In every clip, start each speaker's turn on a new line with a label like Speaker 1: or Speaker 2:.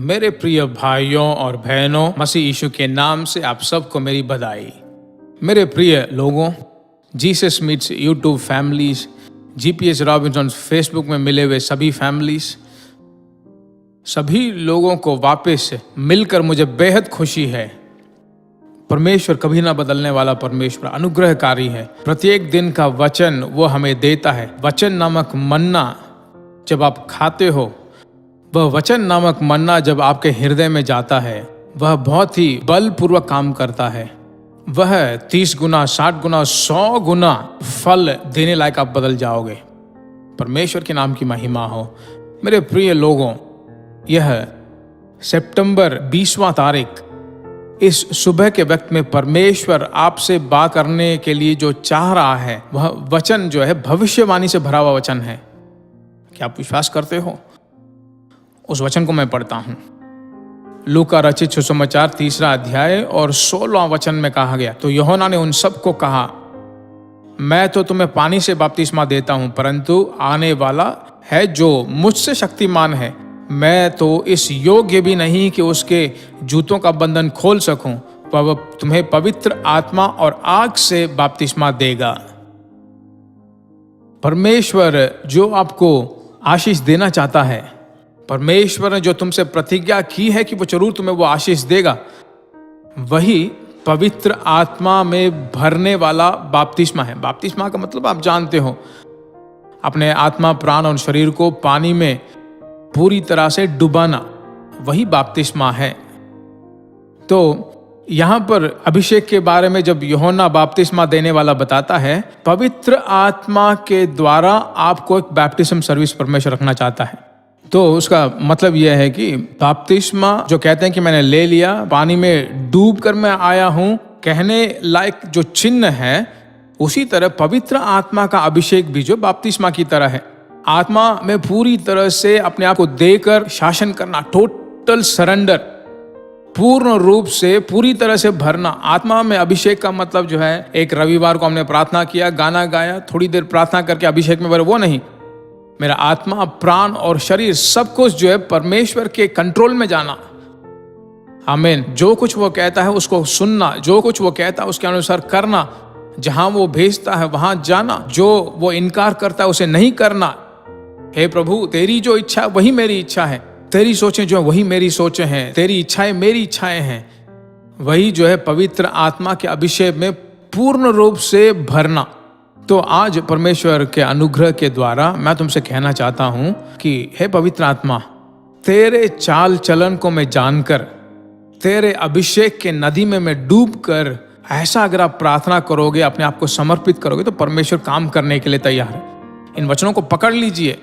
Speaker 1: मेरे प्रिय भाइयों और बहनों, मसीह यीशु के नाम से आप सबको मेरी बधाई। मेरे प्रिय लोगों, Jesus meets YouTube families, GPS Robinson Facebook में मिले हुए सभी फैमिलीज, सभी लोगों को वापस मिलकर मुझे बेहद खुशी है। परमेश्वर कभी ना बदलने वाला परमेश्वर अनुग्रहकारी है। प्रत्येक दिन का वचन वो हमें देता है। वचन नामक मन्ना जब आप खाते हो, वह वचन नामक मन्ना जब आपके हृदय में जाता है, वह बहुत ही बलपूर्वक काम करता है। वह 30 गुना, 60 गुना, 100 गुना फल देने लायक आप बदल जाओगे। परमेश्वर के नाम की महिमा हो। मेरे प्रिय लोगों, यह सितंबर 20वां तारीख, इस सुबह के वक्त में परमेश्वर आपसे बात करने के लिए जो चाह रहा है, वह वचन जो है भविष्यवाणी से भरा हुआ वचन है। क्या आप विश्वास करते हो? उस वचन को मैं पढ़ता हूं। लूका रचित सुसमाचार 3 अध्याय और 16वां वचन में कहा गया, तो यूहन्ना ने उन सबको कहा, मैं तो तुम्हें पानी से बपतिस्मा देता हूं, परंतु आने वाला है जो मुझसे शक्तिमान है, मैं तो इस योग्य भी नहीं कि उसके जूतों का बंधन खोल सकूं, वह तुम्हें पवित्र आत्मा और आग से बपतिस्मा देगा। परमेश्वर जो आपको आशीष देना चाहता है, परमेश्वर ने जो तुमसे प्रतिज्ञा की है कि वो जरूर तुम्हें वो आशीष देगा, वही पवित्र आत्मा में भरने वाला बपतिस्मा है। बपतिस्मा का मतलब आप जानते हो, अपने आत्मा, प्राण और शरीर को पानी में पूरी तरह से डुबाना, वही बपतिस्मा है। तो यहां पर अभिषेक के बारे में जब यूहन्ना बपतिस्मा देने वाला बताता है, पवित्र आत्मा के द्वारा आपको एक बैप्टिज्म सर्विस परमेश्वर रखना चाहता है। तो उसका मतलब यह है कि बपतिस्मा जो कहते हैं कि मैंने ले लिया, पानी में डूब कर मैं आया हूं, कहने लायक जो चिन्ह है, उसी तरह पवित्र आत्मा का अभिषेक भी जो बपतिस्मा की तरह है। आत्मा में पूरी तरह से अपने आप को देकर शासन करना, टोटल सरेंडर, पूर्ण रूप से पूरी तरह से भरना। आत्मा में अभिषेक का मतलब जो है, एक रविवार को हमने प्रार्थना किया, गाना गाया, थोड़ी देर प्रार्थना करके अभिषेक में भरे, वो नहीं। मेरा आत्मा, प्राण और शरीर सब कुछ जो है परमेश्वर के कंट्रोल में जाना। आमीन। जो कुछ वो कहता है उसको सुनना, जो कुछ वो कहता है उसके अनुसार करना, जहां वो भेजता है वहां जाना, जो वो इनकार करता है उसे नहीं करना। हे प्रभु, तेरी जो इच्छा वही मेरी इच्छा है, तेरी सोचें जो वही मेरी सोचें हैं, तेरी इच्छाएं मेरी इच्छाएं हैं। वही जो है पवित्र आत्मा के अभिषेक में पूर्ण रूप से भरना। तो आज परमेश्वर के अनुग्रह के द्वारा मैं तुमसे कहना चाहता हूं कि हे पवित्र आत्मा, तेरे चाल चलन को मैं जानकर, तेरे अभिषेक के नदी में मैं डूब कर, ऐसा अगर आप प्रार्थना करोगे, अपने आप को समर्पित करोगे, तो परमेश्वर काम करने के लिए तैयार है। इन वचनों को पकड़ लीजिए।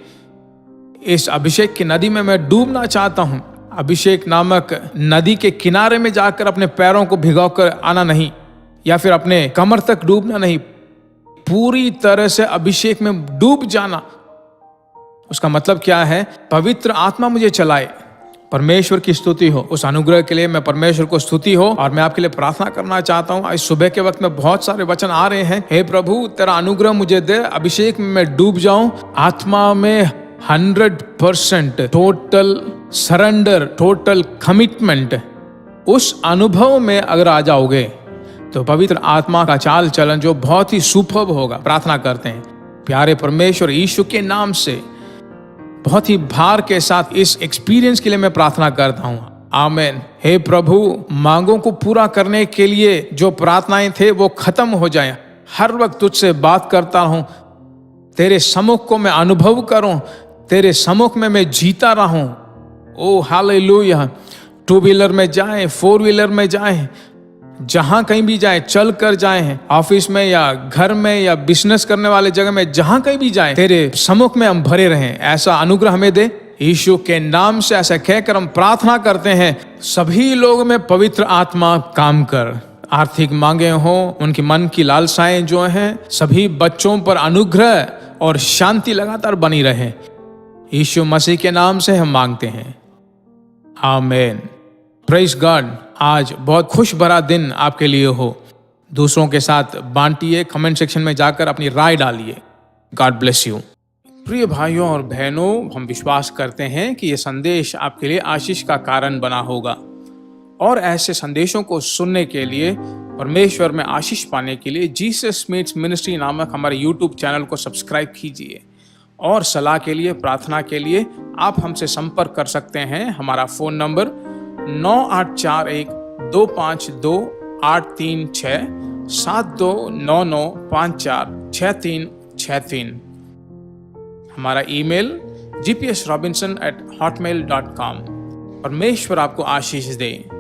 Speaker 1: इस अभिषेक की नदी में मैं डूबना चाहता हूं। अभिषेक नामक नदी के किनारे में जाकर अपने पैरों को भिगोकर आना नहीं, या फिर अपने कमर तक डूबना नहीं, पूरी तरह से अभिषेक में डूब जाना। उसका मतलब क्या है? पवित्र आत्मा मुझे चलाए। परमेश्वर की स्तुति हो। उस अनुग्रह के लिए मैं परमेश्वर को स्तुति हो, और मैं आपके लिए प्रार्थना करना चाहता हूं। आज सुबह के वक्त में बहुत सारे वचन आ रहे हैं। हे प्रभु, तेरा अनुग्रह मुझे दे, अभिषेक में मैं डूब जाऊं, आत्मा में 100% टोटल सरेंडर, टोटल कमिटमेंट, उस अनुभव में अगर आ जाओगे तो पवित्र आत्मा का चाल चलन जो बहुत ही सुपर्ब होगा। प्रार्थना करते हैं प्यारे परमेश्वर यीशु के नाम से, बहुत ही भार के साथ इस एक्सपीरियंस के लिए मैं प्रार्थना करता हूं। आमीन। हे प्रभु, मांगों को पूरा करने के लिए जो प्रार्थनाएं थे वो खत्म हो जाएं। हर वक्त तुझसे बात करता हूं, तेरे सम्मुख को मैं अनुभव करूं, तेरे सम्मुख में मैं जीता रहूं। ओ हालेलुया। 2 व्हीलर में जाएं, 4 व्हीलर में जाएं, जहां कहीं भी जाएं, चल कर जाएं, ऑफिस में या घर में या बिजनेस करने वाले जगह में, जहां कहीं भी जाएं, तेरे सम्मुख में हम भरे रहें। ऐसा अनुग्रह हमें दे यीशु के नाम से। ऐसा कहकर हम प्रार्थना करते हैं। सभी लोग में पवित्र आत्मा काम कर। आर्थिक मांगे हो, उनकी मन की लालसाएं जो हैं, सभी बच्चों पर अनुग्रह और शांति लगातार बनी रहे। यीशु मसीह के नाम से हम मांगते हैं, आमीन। Praise God. आज बहुत खुश भरा दिन आपके लिए हो। दूसरों के साथ बांटिए, कमेंट सेक्शन में जाकर अपनी राय डालिए। God bless you. प्रिय भाइयों और बहनों, हम विश्वास करते हैं कि यह संदेश आपके लिए आशीष का कारण बना होगा और ऐसे संदेशों को सुनने के लिए, परमेश्वर में आशीष पाने के लिए जीसस मीट्स मिनिस्ट्री नामक हमारे YouTube चैनल को सब्सक्राइब कीजिए। और सलाह के लिए, प्रार्थना के लिए आप हमसे संपर्क कर सकते हैं। हमारा फ़ोन नंबर 9841-252-836 7299546363। हमारा ईमेल gpsrobinson@hotmail.com। परमेश्वर आपको आशीष दे।